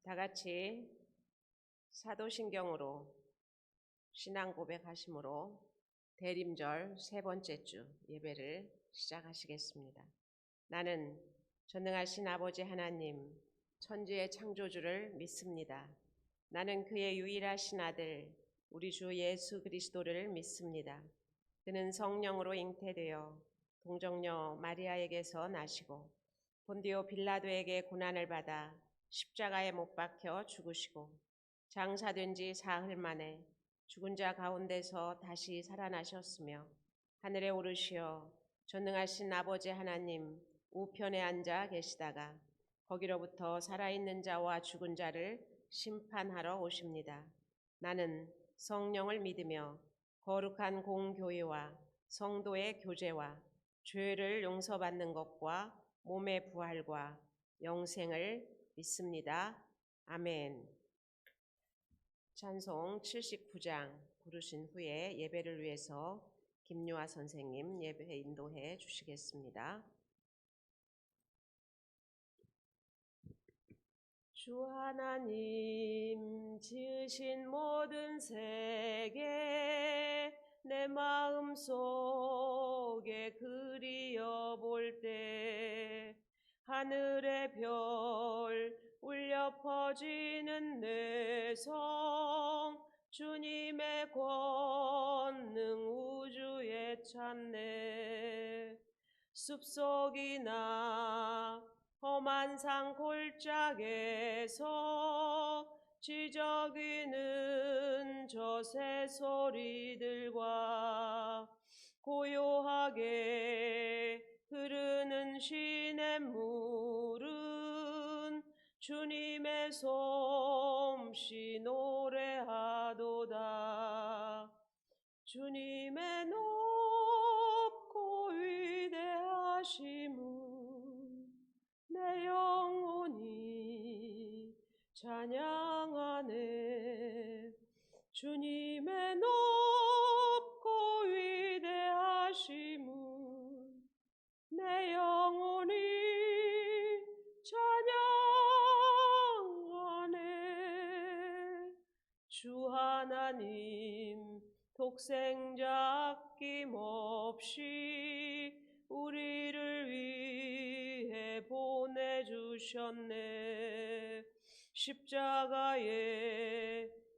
다 같이 사도신경으로 신앙 고백하심으로 대림절 세 번째 주 예배를 시작하시겠습니다. 나는 전능하신 아버지 하나님, 천지의 창조주를 믿습니다. 나는 그의 유일하신 아들, 우리 주 예수 그리스도를 믿습니다. 그는 성령으로 잉태되어 동정녀 마리아에게서 나시고 본디오 빌라도에게 고난을 받아 십자가에 못 박혀 죽으시고 장사된 지 사흘 만에 죽은 자 가운데서 다시 살아나셨으며 하늘에 오르시어 전능하신 아버지 하나님 우편에 앉아 계시다가 거기로부터 살아있는 자와 죽은 자를 심판하러 오십니다. 나는 성령을 믿으며 거룩한 공교회와 성도의 교제와 죄를 용서받는 것과 몸의 부활과 영생을 믿습니다. 아멘. 찬송 79장 부르신 후에 예배를 위해서 김유아 선생님 예배 인도해 주시겠습니다. 주 하나님 지으신 모든 세계 내 마음 속에 그리어 볼 때 하늘의 별 울려 퍼지는 뇌성 주님의 권능 우주에 찬네. 숲속이나 험한 산 골짜기에서 지저귀는 저 새소리들과 고요하게 흐르는 시냇물은 주님의 솜씨 노래하도다. 주님의 높고 위대하심은 내 영혼이 찬양하네. 주님의 높고 위대하심은 내 영혼이 찬양하네. 주 하나님 독생자 아낌없이 우리를 위해 보내주셨네. 십자가에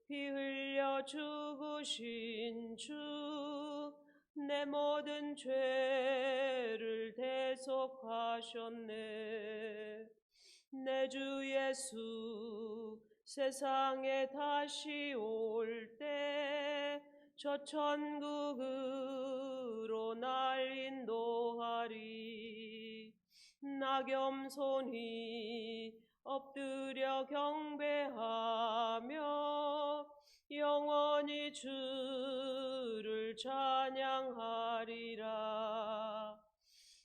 피 흘려 죽으신 주 내 모든 죄를 대속하셨네. 내 주 예수 세상에 다시 올 때 저 천국으로 날 인도하리. 나 겸손히 엎드려 경배하며 영원히 주를 찬양하리라.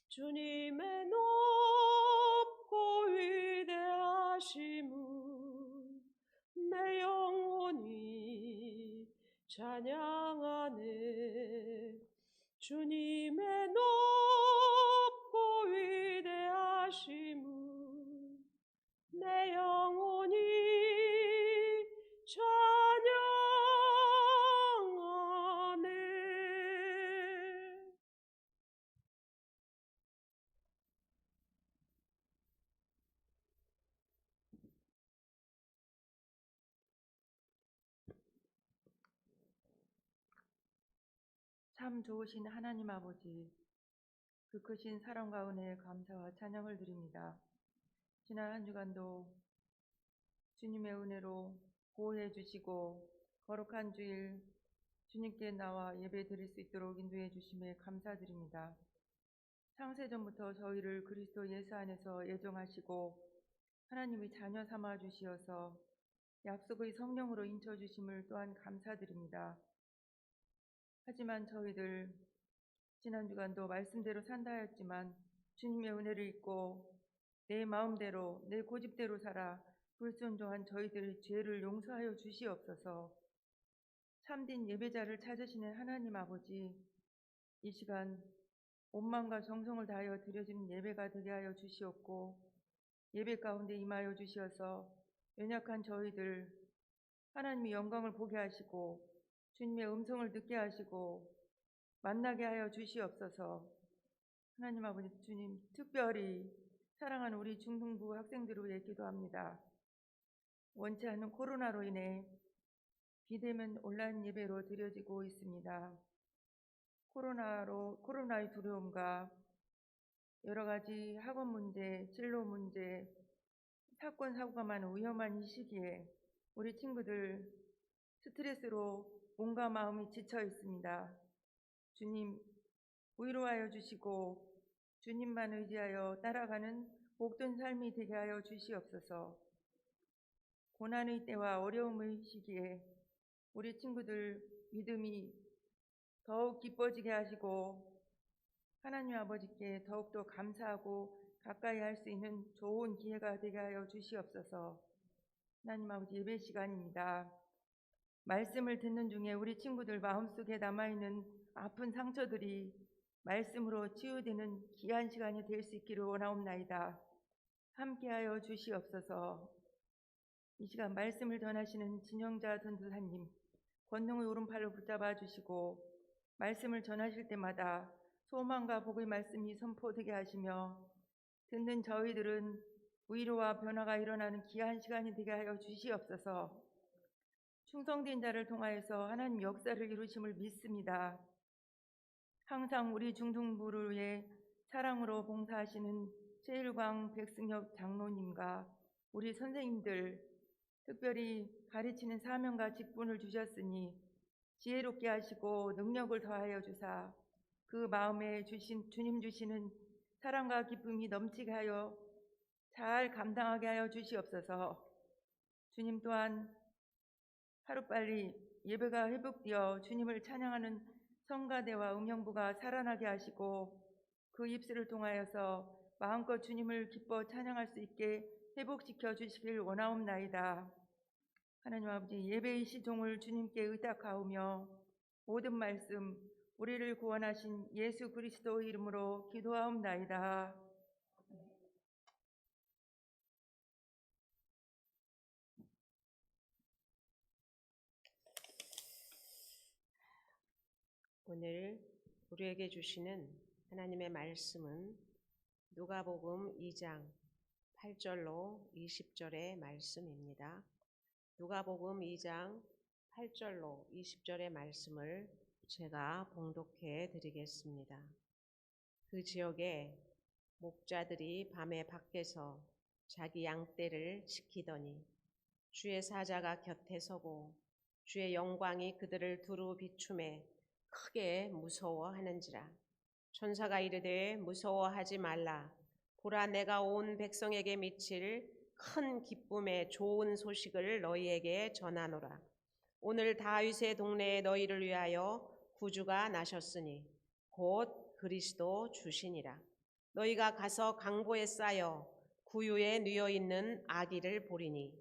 주님의 높고 위대하심은 내 영혼이 찬양하네. 주님의 높고 위대하심은 내 영혼이 찬양하네. 참 좋으신 하나님 아버지, 그 크신 사랑과 은혜에 감사와 찬양을 드립니다. 지난 한 주간도 주님의 은혜로 보호해 주시고 거룩한 주일 주님께 나와 예배 드릴 수 있도록 인도해 주심에 감사드립니다. 창세전부터 저희를 그리스도 예수 안에서 예정하시고 하나님의 자녀 삼아 주시어서 약속의 성령으로 인쳐 주심을 또한 감사드립니다. 하지만 저희들 지난 주간도 말씀대로 산다 하였지만 주님의 은혜를 잊고 내 마음대로 내 고집대로 살아 불순종한 저희들의 죄를 용서하여 주시옵소서. 참된 예배자를 찾으시는 하나님 아버지, 이 시간 온 마음과 정성을 다하여 드려지는 예배가 되게 하여 주시옵고 예배 가운데 임하여 주시어서 연약한 저희들 하나님의 영광을 보게 하시고 주님의 음성을 듣게 하시고 만나게 하여 주시옵소서. 하나님 아버지 주님, 특별히 사랑하는 우리 중등부 학생들을 위해 기도합니다. 원치 않는 코로나로 인해 비대면 온라인 예배로 드려지고 있습니다. 코로나의 두려움과 여러 가지 학업 문제, 진로 문제, 사건, 사고가 많은 위험한 이 시기에 우리 친구들 스트레스로 몸과 마음이 지쳐 있습니다. 주님, 위로하여 주시고 주님만 의지하여 따라가는 복된 삶이 되게 하여 주시옵소서. 고난의 때와 어려움의 시기에 우리 친구들 믿음이 더욱 깊어지게 하시고 하나님 아버지께 더욱더 감사하고 가까이 할 수 있는 좋은 기회가 되게 하여 주시옵소서. 하나님 아버지, 예배 시간입니다. 말씀을 듣는 중에 우리 친구들 마음속에 남아있는 아픈 상처들이 말씀으로 치유되는 귀한 시간이 될 수 있기를 원하옵나이다. 함께하여 주시옵소서. 이 시간 말씀을 전하시는 진영자 전도사님, 권능의 오른팔로 붙잡아 주시고 말씀을 전하실 때마다 소망과 복의 말씀이 선포되게 하시며 듣는 저희들은 위로와 변화가 일어나는 귀한 시간이 되게 하여 주시옵소서. 충성된 자를 통하여서 하나님 역사를 이루심을 믿습니다. 항상 우리 중등부를 위해 사랑으로 봉사하시는 최일광 백승혁 장로님과 우리 선생님들, 특별히 가르치는 사명과 직분을 주셨으니 지혜롭게 하시고 능력을 더하여 주사 그 마음에 주님 주시는 사랑과 기쁨이 넘치게 하여 잘 감당하게 하여 주시옵소서. 주님 또한 하루빨리 예배가 회복되어 주님을 찬양하는 성가대와 음영부가 살아나게 하시고 그 입술을 통하여서 마음껏 주님을 기뻐 찬양할 수 있게 회복시켜 주시길 원하옵나이다. 하나님 아버지, 예배의 시종을 주님께 의탁하오며 모든 말씀 우리를 구원하신 예수 그리스도의 이름으로 기도하옵나이다. 오늘 우리에게 주시는 하나님의 말씀은 누가복음 2장 8절로 20절의 말씀입니다. 누가복음 2장 8절로 20절의 말씀을 제가 봉독해 드리겠습니다. 그 지역에 목자들이 밤에 밖에서 자기 양떼를 지키더니 주의 사자가 곁에 서고 주의 영광이 그들을 두루 비추매 크게 무서워하는지라. 천사가 이르되 무서워하지 말라. 보라, 내가 온 백성에게 미칠 큰 기쁨의 좋은 소식을 너희에게 전하노라. 오늘 다윗의 동네에 너희를 위하여 구주가 나셨으니 곧 그리스도 주시니라. 너희가 가서 강보에 쌓여 구유에 누워 있는 아기를 보리니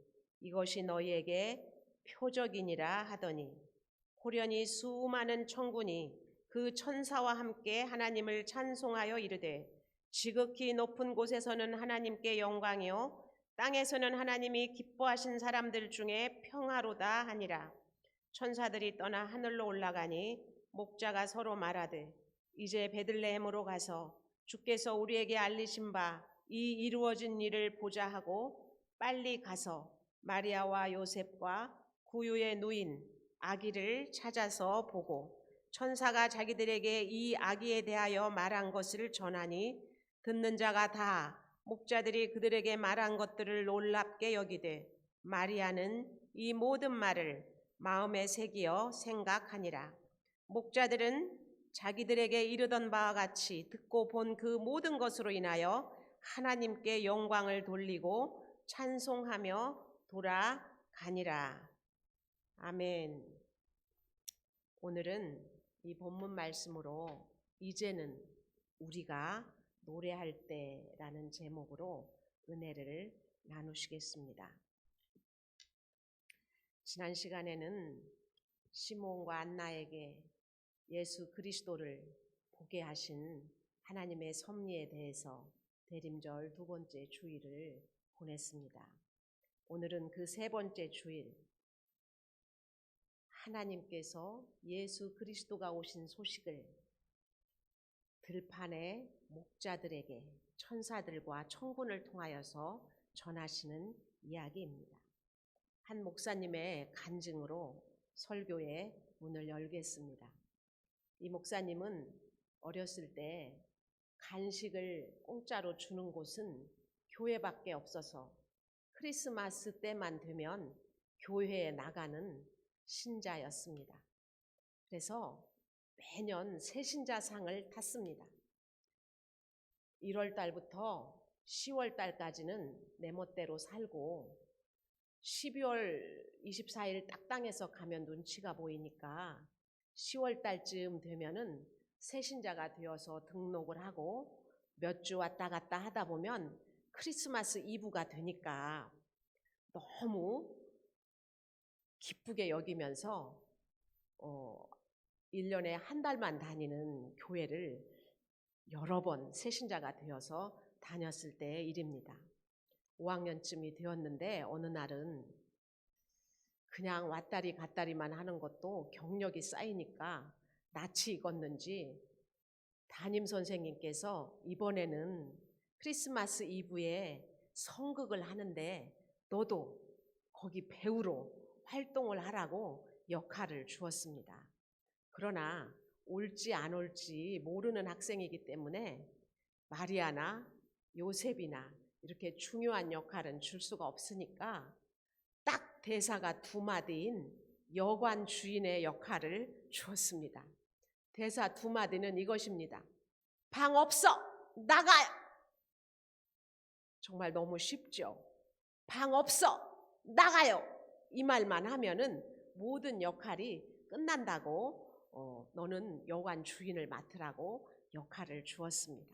이것이 너희에게 표적이니라 하더니 호련히 수많은 천군이 그 천사와 함께 하나님을 찬송하여 이르되 지극히 높은 곳에서는 하나님께 영광이요 땅에서는 하나님이 기뻐하신 사람들 중에 평화로다 하니라. 천사들이 떠나 하늘로 올라가니 목자가 서로 말하되 이제 베들레헴으로 가서 주께서 우리에게 알리신 바 이 이루어진 일을 보자 하고 빨리 가서 마리아와 요셉과 구유에 누인 아기를 찾아서 보고 천사가 자기들에게 이 아기에 대하여 말한 것을 전하니 듣는 자가 다 목자들이 그들에게 말한 것들을 놀랍게 여기되 마리아는 이 모든 말을 마음에 새기어 생각하니라. 목자들은 자기들에게 이르던 바와 같이 듣고 본 그 모든 것으로 인하여 하나님께 영광을 돌리고 찬송하며 돌아가니라. 아멘. 오늘은 이 본문 말씀으로 이제는 우리가 노래할 때라는 제목으로 은혜를 나누시겠습니다. 지난 시간에는 시몬과 안나에게 예수 그리스도를 보게 하신 하나님의 섭리에 대해서 대림절 두 번째 주일을 보냈습니다. 오늘은 그 세 번째 주일, 하나님께서 예수 그리스도가 오신 소식을 들판의 목자들에게 천사들과 천군을 통하여서 전하시는 이야기입니다. 한 목사님의 간증으로 설교의 문을 열겠습니다. 이 목사님은 어렸을 때 간식을 공짜로 주는 곳은 교회밖에 없어서 크리스마스 때만 되면 교회에 나가는 신자였습니다. 그래서 매년 새신자상을 탔습니다. 1월 달부터 10월 달까지는 내 멋대로 살고 12월 24일 딱당해서 가면 눈치가 보이니까 10월 달쯤 되면은 새신자가 되어서 등록을 하고 몇 주 왔다 갔다 하다 보면 크리스마스 이브가 되니까 너무 기쁘게 여기면서 1년에 한 달만 다니는 교회를 여러 번 새신자가 되어서 다녔을 때의 일입니다. 5학년쯤이 되었는데 어느 날은 그냥 왔다리 갔다리만 하는 것도 경력이 쌓이니까 낯이 익었는지 담임 선생님께서 이번에는 크리스마스 이브에 성극을 하는데 너도 거기 배우로 활동을 하라고 역할을 주었습니다. 그러나 올지 안 올지 모르는 학생이기 때문에 마리아나 요셉이나 이렇게 중요한 역할은 줄 수가 없으니까 딱 대사가 두 마디인 여관 주인의 역할을 주었습니다. 대사 두 마디는 이것입니다. 방 없어! 나가요! 정말 너무 쉽죠? 방 없어! 나가요! 이 말만 하면은 모든 역할이 끝난다고 너는 여관 주인을 맡으라고 역할을 주었습니다.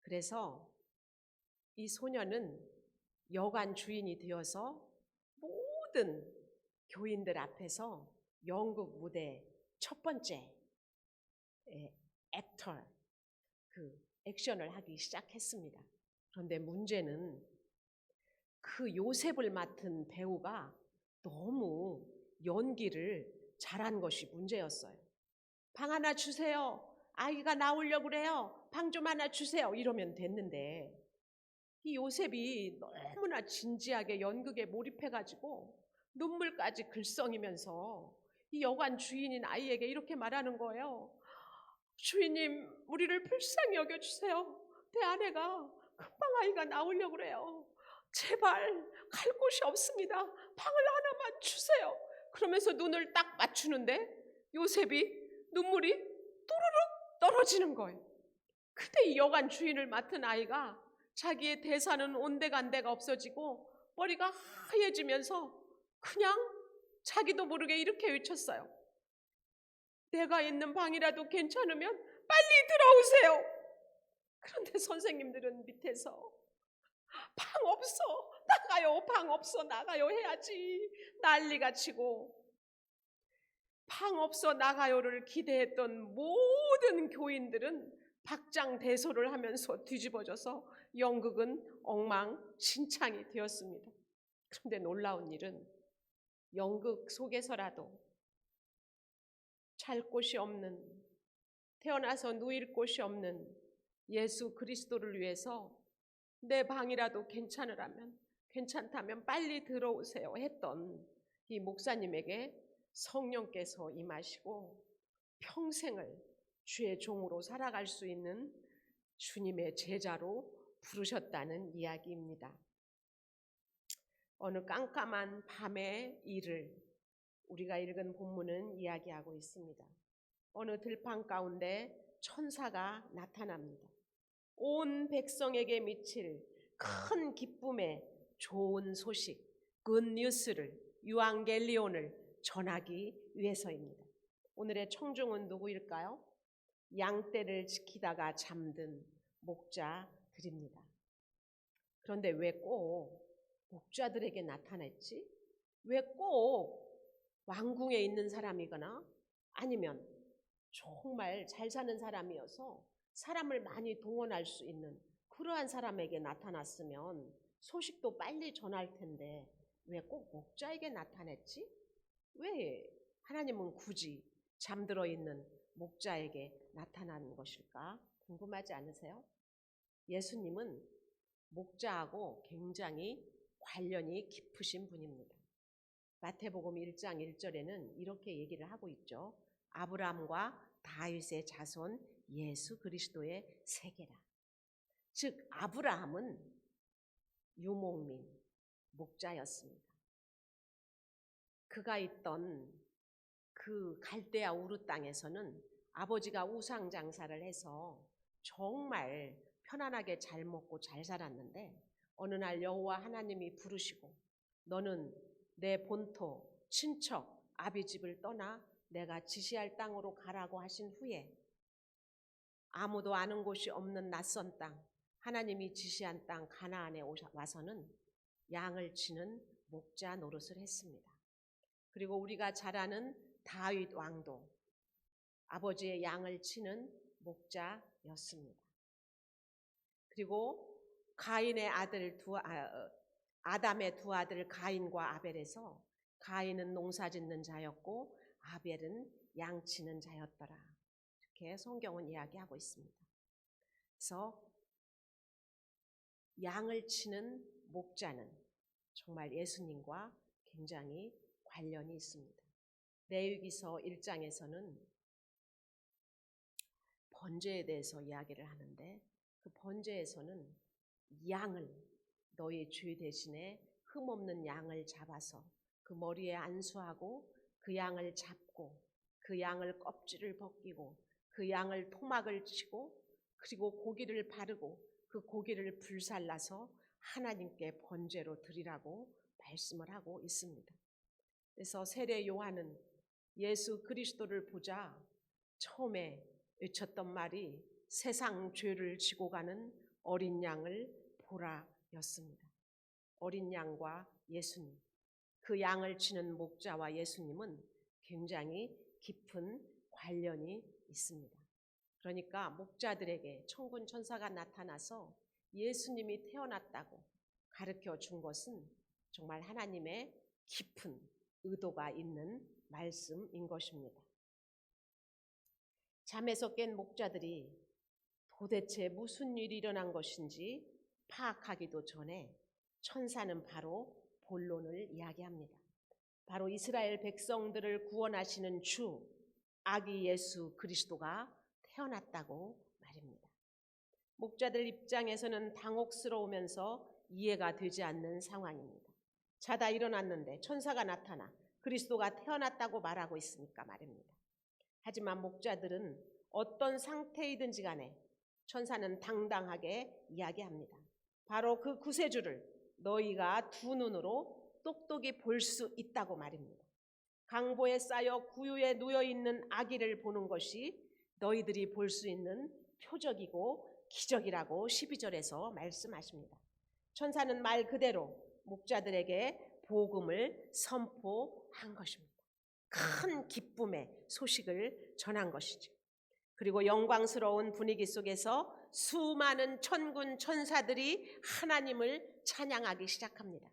그래서 이 소녀는 여관 주인이 되어서 모든 교인들 앞에서 연극 무대 첫 번째 액터 그 액션을 하기 시작했습니다. 그런데 문제는 그 요셉을 맡은 배우가 너무 연기를 잘한 것이 문제였어요. 방 하나 주세요. 아이가 나오려고 그래요. 방 좀 하나 주세요. 이러면 됐는데 이 요셉이 너무나 진지하게 연극에 몰입해가지고 눈물까지 글썽이면서 이 여관 주인인 아이에게 이렇게 말하는 거예요. 주인님, 우리를 불쌍히 여겨주세요. 내 아내가 금방 아이가 나오려고 그래요. 제발 갈 곳이 없습니다. 방을 하나만 주세요. 그러면서 눈을 딱 맞추는데 요셉이 눈물이 또르륵 떨어지는 거예요. 그때 이 여관 주인을 맡은 아이가 자기의 대사는 온데간데가 없어지고 머리가 하얘지면서 그냥 자기도 모르게 이렇게 외쳤어요. 내가 있는 방이라도 괜찮으면 빨리 들어오세요. 그런데 선생님들은 밑에서 방 없어 나가요, 방 없어 나가요 해야지 난리가 치고, 방 없어 나가요를 기대했던 모든 교인들은 박장대소를 하면서 뒤집어져서 연극은 엉망진창이 되었습니다. 그런데 놀라운 일은 연극 속에서라도 잘 곳이 없는, 태어나서 누일 곳이 없는 예수 그리스도를 위해서 내 방이라도 괜찮다면 빨리 들어오세요 했던 이 목사님에게 성령께서 임하시고 평생을 주의 종으로 살아갈 수 있는 주님의 제자로 부르셨다는 이야기입니다. 어느 깜깜한 밤의 일을 우리가 읽은 본문은 이야기하고 있습니다. 어느 들판 가운데 천사가 나타납니다. 온 백성에게 미칠 큰 기쁨의 좋은 소식, 굿뉴스를, 유앙겔리온을 전하기 위해서입니다. 오늘의 청중은 누구일까요? 양떼를 지키다가 잠든 목자들입니다. 그런데 왜 꼭 목자들에게 나타났지? 왜 꼭 왕궁에 있는 사람이거나 아니면 정말 잘 사는 사람이어서 사람을 많이 동원할 수 있는 그러한 사람에게 나타났으면 소식도 빨리 전할 텐데 왜 꼭 목자에게 나타냈지? 왜 하나님은 굳이 잠들어 있는 목자에게 나타나는 것일까? 궁금하지 않으세요? 예수님은 목자하고 굉장히 관련이 깊으신 분입니다. 마태복음 1장 1절에는 이렇게 얘기를 하고 있죠. 아브라함과 다윗의 자손 예수 그리스도의 세계라. 즉 아브라함은 유목민, 목자였습니다. 그가 있던 그 갈대아 우르 땅에서는 아버지가 우상 장사를 해서 정말 편안하게 잘 먹고 잘 살았는데 어느 날 여호와 하나님이 부르시고 너는 내 본토 친척 아비 집을 떠나 내가 지시할 땅으로 가라고 하신 후에 아무도 아는 곳이 없는 낯선 땅, 하나님이 지시한 땅 가나안에 와서는 양을 치는 목자 노릇을 했습니다. 그리고 우리가 잘 아는 다윗 왕도 아버지의 양을 치는 목자였습니다. 그리고 가인의 아담의 두 아들 가인과 아벨에서 가인은 농사짓는 자였고 아벨은 양치는 자였더라. 이렇게 성경은 이야기하고 있습니다. 그래서 양을 치는 목자는 정말 예수님과 굉장히 관련이 있습니다. 레위기서 1장에서는 번제에 대해서 이야기를 하는데 그 번제에서는 양을 너희 주 대신에 흠없는 양을 잡아서 그 머리에 안수하고 그 양을 잡고 그 양을 껍질을 벗기고 그 양을 토막을 치고 그리고 고기를 바르고 그 고기를 불살라서 하나님께 번제로 드리라고 말씀을 하고 있습니다. 그래서 세례 요한은 예수 그리스도를 보자 처음에 외쳤던 말이 세상 죄를 지고 가는 어린 양을 보라였습니다. 어린 양과 예수님, 그 양을 치는 목자와 예수님은 굉장히 깊은 관련이 있습니다. 그러니까 목자들에게 천군 천사가 나타나서 예수님이 태어났다고 가르쳐 준 것은 정말 하나님의 깊은 의도가 있는 말씀인 것입니다. 잠에서 깬 목자들이 도대체 무슨 일이 일어난 것인지 파악하기도 전에 천사는 바로 본론을 이야기합니다. 바로 이스라엘 백성들을 구원하시는 주 아기 예수 그리스도가 태어났다고 말입니다. 목자들 입장에서는 당혹스러우면서 이해가 되지 않는 상황입니다. 자다 일어났는데 천사가 나타나 그리스도가 태어났다고 말하고 있으니까 말입니다. 하지만 목자들은 어떤 상태이든지 간에 천사는 당당하게 이야기합니다. 바로 그 구세주를 너희가 두 눈으로 똑똑히 볼 수 있다고 말입니다. 강보에 쌓여 구유에 누워있는 아기를 보는 것이 너희들이 볼 수 있는 표적이고 기적이라고 12절에서 말씀하십니다. 천사는 말 그대로 목자들에게 복음을 선포한 것입니다. 큰 기쁨의 소식을 전한 것이죠. 그리고 영광스러운 분위기 속에서 수많은 천군 천사들이 하나님을 찬양하기 시작합니다.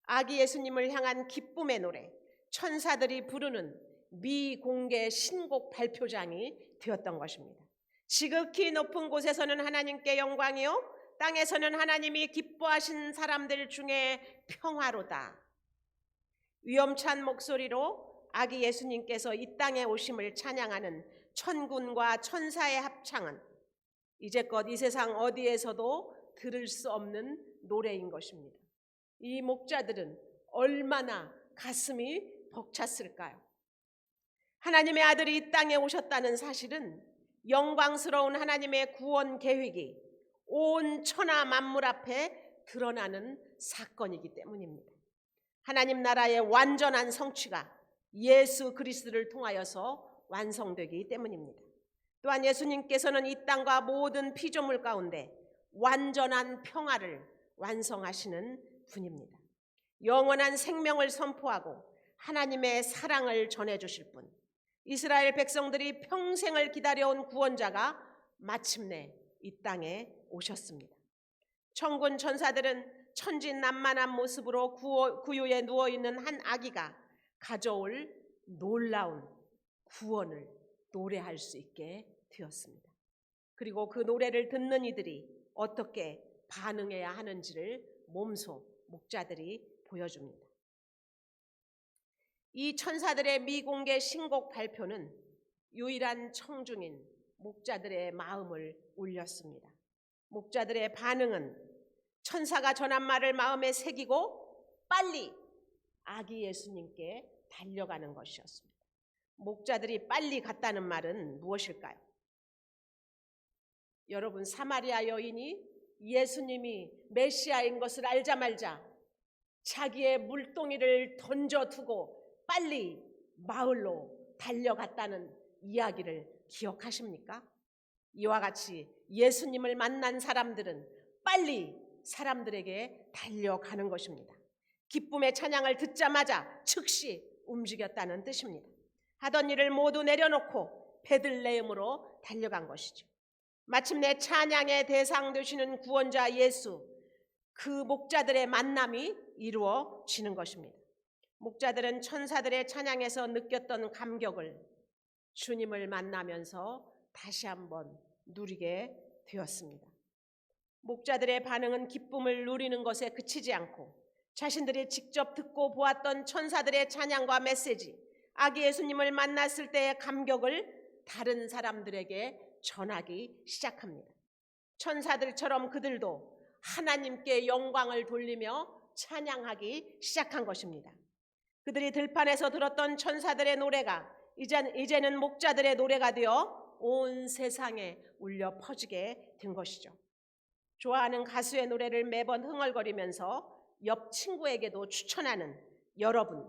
아기 예수님을 향한 기쁨의 노래, 천사들이 부르는 미공개 신곡 발표장이 되었던 것입니다. 지극히 높은 곳에서는 하나님께 영광이요 땅에서는 하나님이 기뻐하신 사람들 중에 평화로다. 위엄찬 목소리로 아기 예수님께서 이 땅에 오심을 찬양하는 천군과 천사의 합창은 이제껏 이 세상 어디에서도 들을 수 없는 노래인 것입니다. 이 목자들은 얼마나 가슴이 벅찼을까요? 하나님의 아들이 이 땅에 오셨다는 사실은 영광스러운 하나님의 구원 계획이 온 천하 만물 앞에 드러나는 사건이기 때문입니다. 하나님 나라의 완전한 성취가 예수 그리스도를 통하여서 완성되기 때문입니다. 또한 예수님께서는 이 땅과 모든 피조물 가운데 완전한 평화를 완성하시는 분입니다. 영원한 생명을 선포하고 하나님의 사랑을 전해주실 분, 이스라엘 백성들이 평생을 기다려온 구원자가 마침내 이 땅에 오셨습니다. 천군 천사들은 천진난만한 모습으로 구유에 누워있는 한 아기가 가져올 놀라운 구원을 노래할 수 있게 되었습니다. 그리고 그 노래를 듣는 이들이 어떻게 반응해야 하는지를 몸소 목자들이 보여줍니다. 이 천사들의 미공개 신곡 발표는 유일한 청중인 목자들의 마음을 울렸습니다. 목자들의 반응은 천사가 전한 말을 마음에 새기고 빨리 아기 예수님께 달려가는 것이었습니다. 목자들이 빨리 갔다는 말은 무엇일까요? 여러분, 사마리아 여인이 예수님이 메시아인 것을 알자마자 자기의 물동이를 던져두고 빨리 마을로 달려갔다는 이야기를 기억하십니까? 이와 같이 예수님을 만난 사람들은 빨리 사람들에게 달려가는 것입니다. 기쁨의 찬양을 듣자마자 즉시 움직였다는 뜻입니다. 하던 일을 모두 내려놓고 베들레헴으로 달려간 것이죠. 마침내 찬양의 대상 되시는 구원자 예수, 그 목자들의 만남이 이루어지는 것입니다. 목자들은 천사들의 찬양에서 느꼈던 감격을 주님을 만나면서 다시 한번 누리게 되었습니다. 목자들의 반응은 기쁨을 누리는 것에 그치지 않고 자신들이 직접 듣고 보았던 천사들의 찬양과 메시지, 아기 예수님을 만났을 때의 감격을 다른 사람들에게 전하기 시작합니다. 천사들처럼 그들도 하나님께 영광을 돌리며 찬양하기 시작한 것입니다. 그들이 들판에서 들었던 천사들의 노래가 이제는 목자들의 노래가 되어 온 세상에 울려 퍼지게 된 것이죠. 좋아하는 가수의 노래를 매번 흥얼거리면서 옆 친구에게도 추천하는 여러분,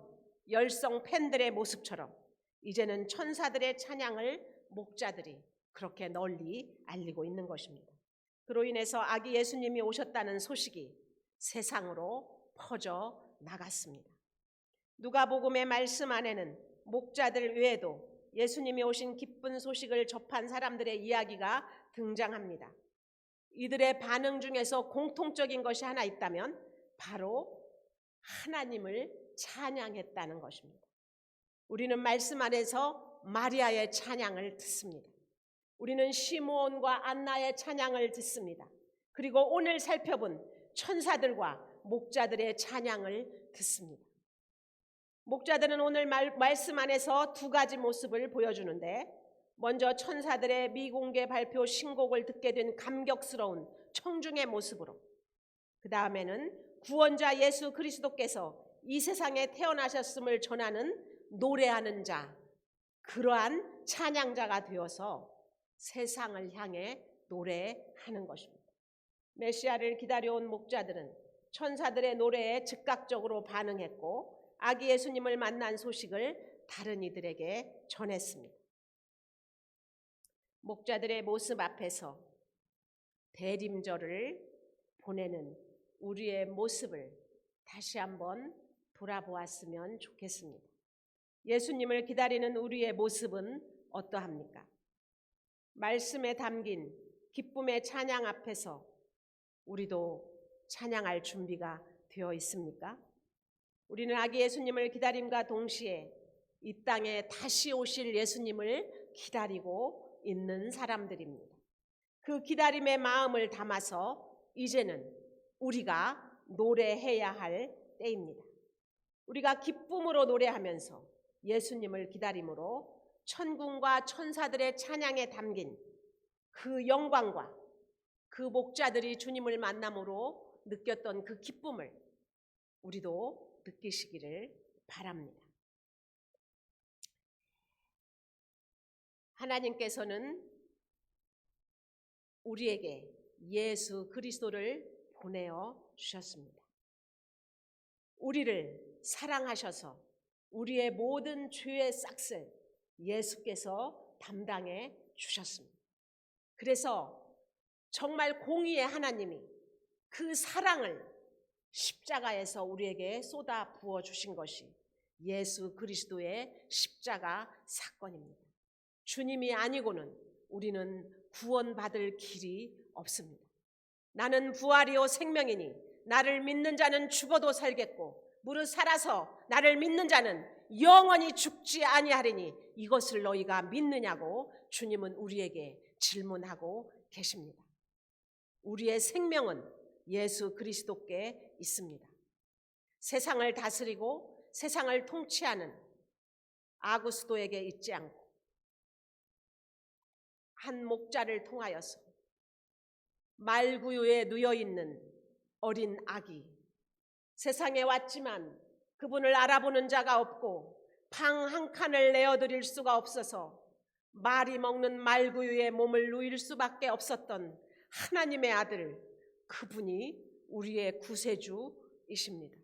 열성 팬들의 모습처럼 이제는 천사들의 찬양을 목자들이 그렇게 널리 알리고 있는 것입니다. 그로 인해서 아기 예수님이 오셨다는 소식이 세상으로 퍼져 나갔습니다. 누가복음의 말씀 안에는 목자들 외에도 예수님이 오신 기쁜 소식을 접한 사람들의 이야기가 등장합니다. 이들의 반응 중에서 공통적인 것이 하나 있다면 바로 하나님을 찬양했다는 것입니다. 우리는 말씀 안에서 마리아의 찬양을 듣습니다. 우리는 시므온과 안나의 찬양을 듣습니다. 그리고 오늘 살펴본 천사들과 목자들의 찬양을 듣습니다. 목자들은 오늘 말씀 안에서 두 가지 모습을 보여주는데, 먼저 천사들의 미공개 발표 신곡을 듣게 된 감격스러운 청중의 모습으로, 그 다음에는 구원자 예수 그리스도께서 이 세상에 태어나셨음을 전하는 노래하는 자, 그러한 찬양자가 되어서 세상을 향해 노래하는 것입니다. 메시아를 기다려온 목자들은 천사들의 노래에 즉각적으로 반응했고 아기 예수님을 만난 소식을 다른 이들에게 전했습니다. 목자들의 모습 앞에서 대림절을 보내는 우리의 모습을 다시 한번 돌아보았으면 좋겠습니다. 예수님을 기다리는 우리의 모습은 어떠합니까? 말씀에 담긴 기쁨의 찬양 앞에서 우리도 찬양할 준비가 되어 있습니까? 우리는 아기 예수님을 기다림과 동시에 이 땅에 다시 오실 예수님을 기다리고 있는 사람들입니다. 그 기다림의 마음을 담아서 이제는 우리가 노래해야 할 때입니다. 우리가 기쁨으로 노래하면서 예수님을 기다림으로 천군과 천사들의 찬양에 담긴 그 영광과 그 목자들이 주님을 만남으로 느꼈던 그 기쁨을 우리도 느끼시기를 바랍니다. 하나님께서는 우리에게 예수 그리스도를 보내어 주셨습니다. 우리를 사랑하셔서 우리의 모든 죄의 싹을 예수께서 담당해 주셨습니다. 그래서 정말 공의의 하나님이 그 사랑을 십자가에서 우리에게 쏟아 부어 주신 것이 예수 그리스도의 십자가 사건입니다. 주님이 아니고는 우리는 구원받을 길이 없습니다. 나는 부활이요 생명이니 나를 믿는 자는 죽어도 살겠고 무릇 살아서 나를 믿는 자는 영원히 죽지 아니하리니 이것을 너희가 믿느냐고 주님은 우리에게 질문하고 계십니다. 우리의 생명은 예수 그리스도께 있습니다. 세상을 다스리고 세상을 통치하는 아구스도에게 있지 않고 한 목자를 통하여서 말구유에 누워있는 어린 아기, 세상에 왔지만 그분을 알아보는 자가 없고 방 한 칸을 내어드릴 수가 없어서 말이 먹는 말구유에 몸을 누일 수밖에 없었던 하나님의 아들, 그분이 우리의 구세주이십니다.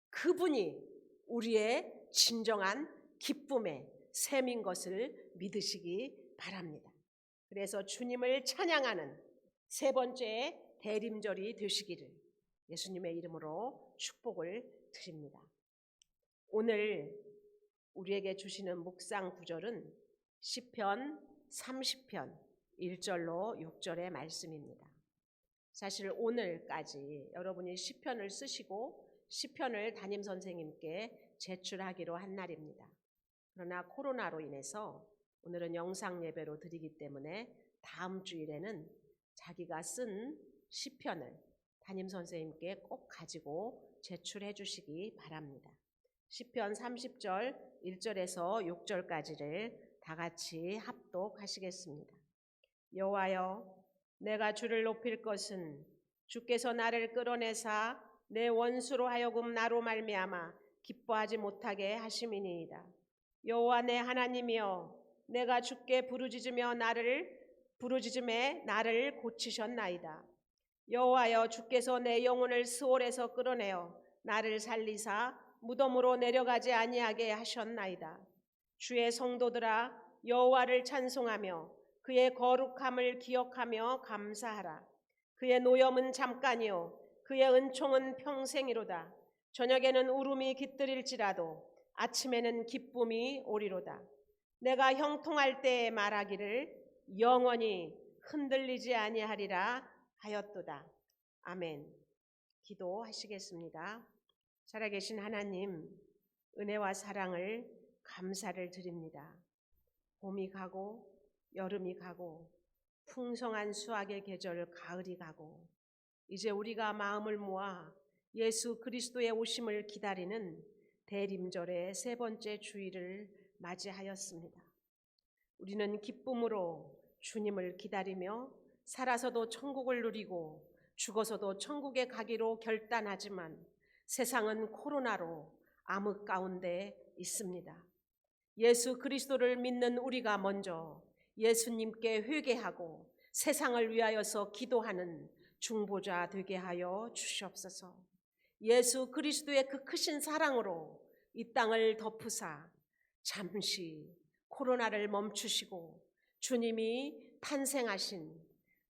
그분이 우리의 진정한 기쁨의 셈인 것을 믿으시기 바랍니다. 그래서 주님을 찬양하는 세 번째 대림절이 되시기를 예수님의 이름으로 축복을 드립니다. 오늘 우리에게 주시는 묵상 구절은 시편 30편 1절로 6절의 말씀입니다. 사실 오늘까지 여러분이 시편을 쓰시고 시편을 담임 선생님께 제출하기로 한 날입니다. 그러나 코로나로 인해서 오늘은 영상 예배로 드리기 때문에 다음 주일에는 자기가 쓴 시편을 담임 선생님께 꼭 가지고 제출해 주시기 바랍니다. 시편 30절 1절에서 6절까지를 다 같이 합독하시겠습니다. 여호와여, 내가 주를 높일 것은 주께서 나를 끌어내사 내 원수로 하여금 나로 말미암아 기뻐하지 못하게 하심이니이다. 여호와 내 하나님이여, 내가 주께 부르짖음에 나를 고치셨나이다. 여호와여, 주께서 내 영혼을 스올에서 끌어내어 나를 살리사 무덤으로 내려가지 아니하게 하셨나이다. 주의 성도들아, 여호와를 찬송하며 그의 거룩함을 기억하며 감사하라. 그의 노염은 잠깐이요 그의 은총은 평생이로다. 저녁에는 울음이 깃들일지라도 아침에는 기쁨이 오리로다. 내가 형통할 때에 말하기를 영원히 흔들리지 아니하리라 하였도다. 아멘. 기도하시겠습니다. 살아계신 하나님, 은혜와 사랑을 감사를 드립니다. 봄이 가고 여름이 가고 풍성한 수확의 계절 가을이 가고 이제 우리가 마음을 모아 예수 그리스도의 오심을 기다리는 대림절의 세 번째 주일을 맞이하였습니다. 우리는 기쁨으로 주님을 기다리며 살아서도 천국을 누리고 죽어서도 천국에 가기로 결단하지만 세상은 코로나로 암흑 가운데 있습니다. 예수 그리스도를 믿는 우리가 먼저 예수님께 회개하고 세상을 위하여서 기도하는 중보자 되게 하여 주시옵소서. 예수 그리스도의 그 크신 사랑으로 이 땅을 덮으사 잠시 코로나를 멈추시고 주님이 탄생하신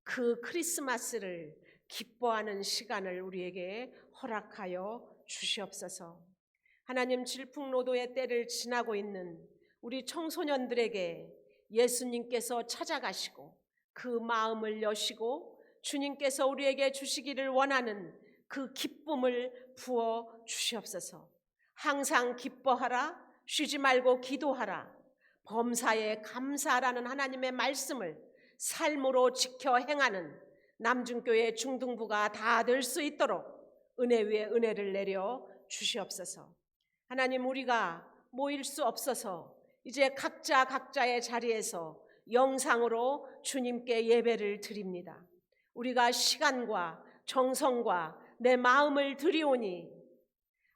그 크리스마스를 기뻐하는 시간을 우리에게 허락하여 주시옵소서. 하나님, 질풍노도의 때를 지나고 있는 우리 청소년들에게 예수님께서 찾아가시고 그 마음을 여시고 주님께서 우리에게 주시기를 원하는 그 기쁨을 부어 주시옵소서. 항상 기뻐하라, 쉬지 말고 기도하라, 범사에 감사하라는 하나님의 말씀을 삶으로 지켜 행하는 남중교회 중등부가 다 될 수 있도록 은혜 위에 은혜를 내려 주시옵소서. 하나님, 우리가 모일 수 없어서 이제 각자의 자리에서 영상으로 주님께 예배를 드립니다. 우리가 시간과 정성과 내 마음을 드리오니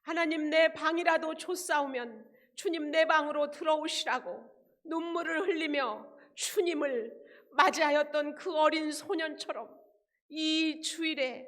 하나님, 내 방이라도 좁사오면 주님 내 방으로 들어오시라고 눈물을 흘리며 주님을 맞이하였던 그 어린 소년처럼 이 주일에,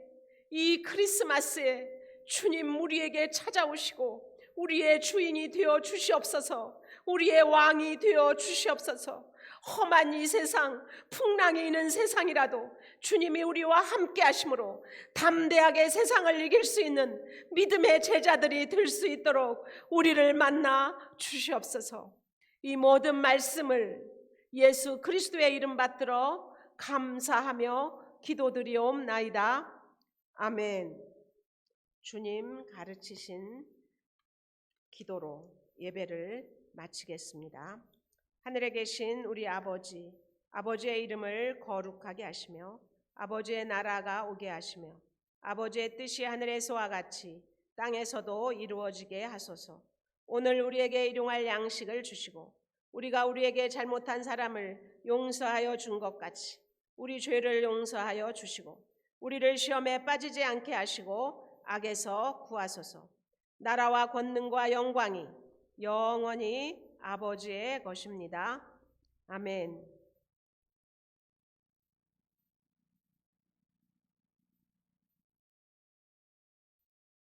이 크리스마스에 주님 우리에게 찾아오시고 우리의 주인이 되어 주시옵소서. 우리의 왕이 되어 주시옵소서. 험한 이 세상, 풍랑이 있는 세상이라도 주님이 우리와 함께 하심으로 담대하게 세상을 이길 수 있는 믿음의 제자들이 될 수 있도록 우리를 만나 주시옵소서. 이 모든 말씀을 예수 그리스도의 이름 받들어 감사하며 기도드리옵나이다. 아멘. 주님 가르치신 기도로 예배를 마치겠습니다. 하늘에 계신 우리 아버지, 아버지의 이름을 거룩하게 하시며 아버지의 나라가 오게 하시며 아버지의 뜻이 하늘에서와 같이 땅에서도 이루어지게 하소서. 오늘 우리에게 일용할 양식을 주시고 우리가 우리에게 잘못한 사람을 용서하여 준 것 같이 우리 죄를 용서하여 주시고 우리를 시험에 빠지지 않게 하시고 악에서 구하소서. 나라와 권능과 영광이 영원히 아버지의 것입니다. 아멘.